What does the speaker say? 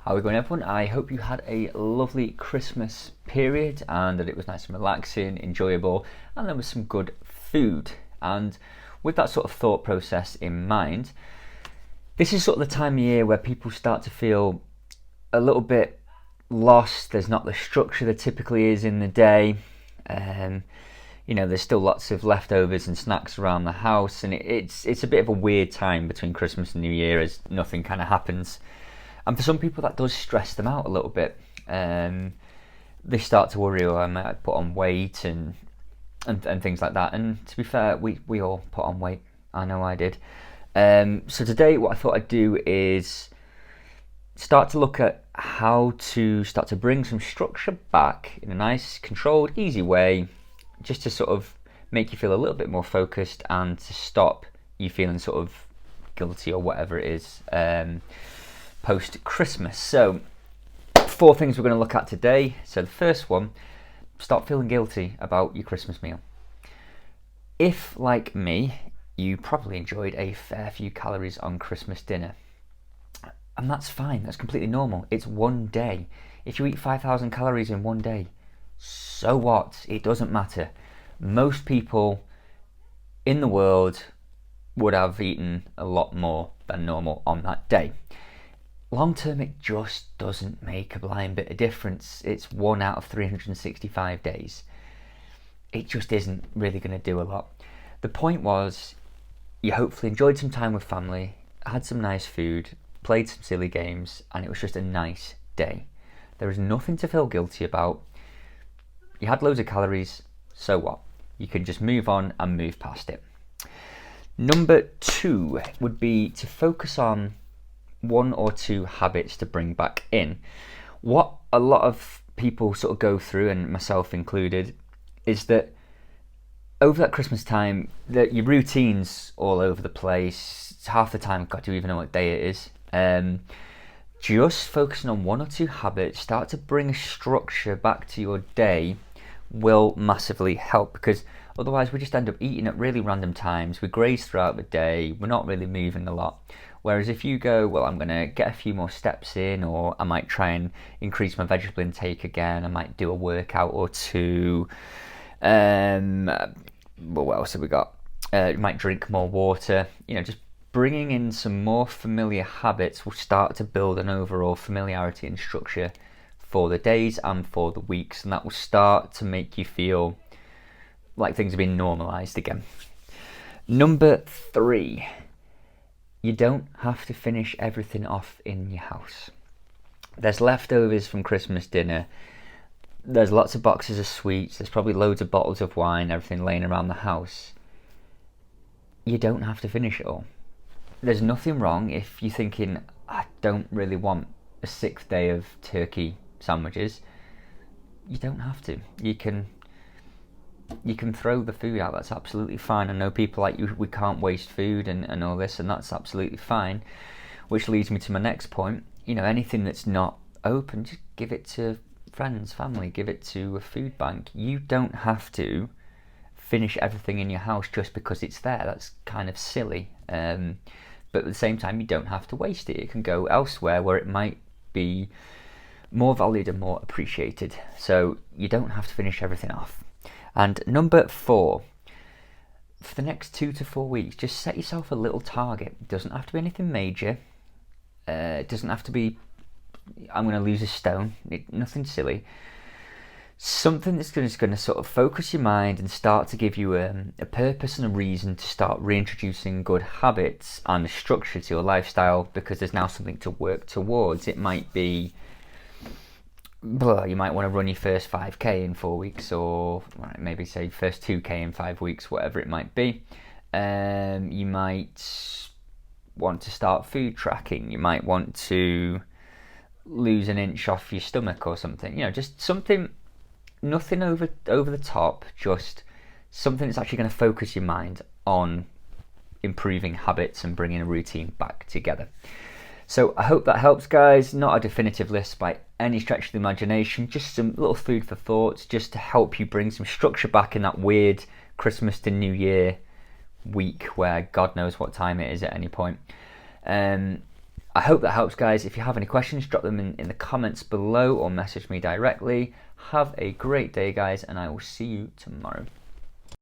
How are we going, everyone? I hope you had a lovely Christmas period and that it was nice and relaxing, enjoyable, and there was some good food. And with that sort of thought process in mind, this is sort of the time of year where people start to feel a little bit lost. There's not the structure there typically is in the day. There's still lots of leftovers and snacks around the house, and it's a bit of a weird time between Christmas and New Year as nothing kind of happens. And for some people that does stress them out a little bit. They start to worry, I might put on weight and things like that. And to be fair, we all put on weight. I know I did. So today what I thought I'd do is start to look at how to start to bring some structure back in a nice, controlled, easy way, just to sort of make you feel a little bit more focused and to stop you feeling sort of guilty or whatever it is post-Christmas. So 4 things we're going to look at today. So the first one, stop feeling guilty about your Christmas meal. If, like me, you probably enjoyed a fair few calories on Christmas dinner, and that's fine, that's completely normal. It's one day. If you eat 5,000 calories in one day, so what? It doesn't matter. Most people in the world would have eaten a lot more than normal on that day. Long term, it just doesn't make a blind bit of difference. It's 1 out of 365 days. It just isn't really going to do a lot. The point was, you hopefully enjoyed some time with family, had some nice food, played some silly games, and it was just a nice day. There is nothing to feel guilty about. You had loads of calories, so what? You can just move on and move past it. Number 2 would be to focus on 1 or 2 habits to bring back in. What a lot of people sort of go through, and myself included, is that over that Christmas time, that your routine's all over the place. Half the time, God, do you even know what day it is? Just focusing on 1 or 2 habits, start to bring a structure back to your day, will massively help, because otherwise we just end up eating at really random times. We graze throughout the day, we're not really moving a lot. Whereas if you go, well, I'm going to get a few more steps in, or I might try and increase my vegetable intake again, I might do a workout or 2. What else have we got? You might drink more water. Just bringing in some more familiar habits will start to build an overall familiarity and structure for the days and for the weeks, and that will start to make you feel like things have been normalised again. Number 3. You don't have to finish everything off in your house. There's leftovers from Christmas dinner. There's lots of boxes of sweets. There's probably loads of bottles of wine, everything laying around the house. You don't have to finish it all. There's nothing wrong if you're thinking, I don't really want a 6th day of turkey sandwiches. You don't have to. You can throw the food out. That's absolutely fine. I know people like you, we can't waste food and all this, and that's absolutely fine. Which leads me to my next point. Anything that's not open, just give it to friends, family, give it to a food bank. You don't have to finish everything in your house just because it's there. That's kind of silly. But at the same time, you don't have to waste it. It can go elsewhere where it might be more valued and more appreciated. So you don't have to finish everything off. And number 4, for the next 2 to 4 weeks, just set yourself a little target. It doesn't have to be anything major. It doesn't have to be, I'm going to lose a stone. Nothing silly. Something that's just going to sort of focus your mind and start to give you a purpose and a reason to start reintroducing good habits and a structure to your lifestyle, because there's now something to work towards. It might be, you might want to run your first 5k in 4 weeks, or maybe say first 2k in 5 weeks, whatever it might be. You might want to start food tracking. You might want to lose an inch off your stomach or something. Just something, nothing over the top, just something that's actually going to focus your mind on improving habits and bringing a routine back together. So I hope that helps, guys. Not a definitive list by any stretch of the imagination, just some little food for thoughts, just to help you bring some structure back in that weird Christmas to New Year week where God knows what time it is at any point. I hope that helps, guys. If you have any questions, drop them in the comments below or message me directly. Have a great day, guys, and I will see you tomorrow.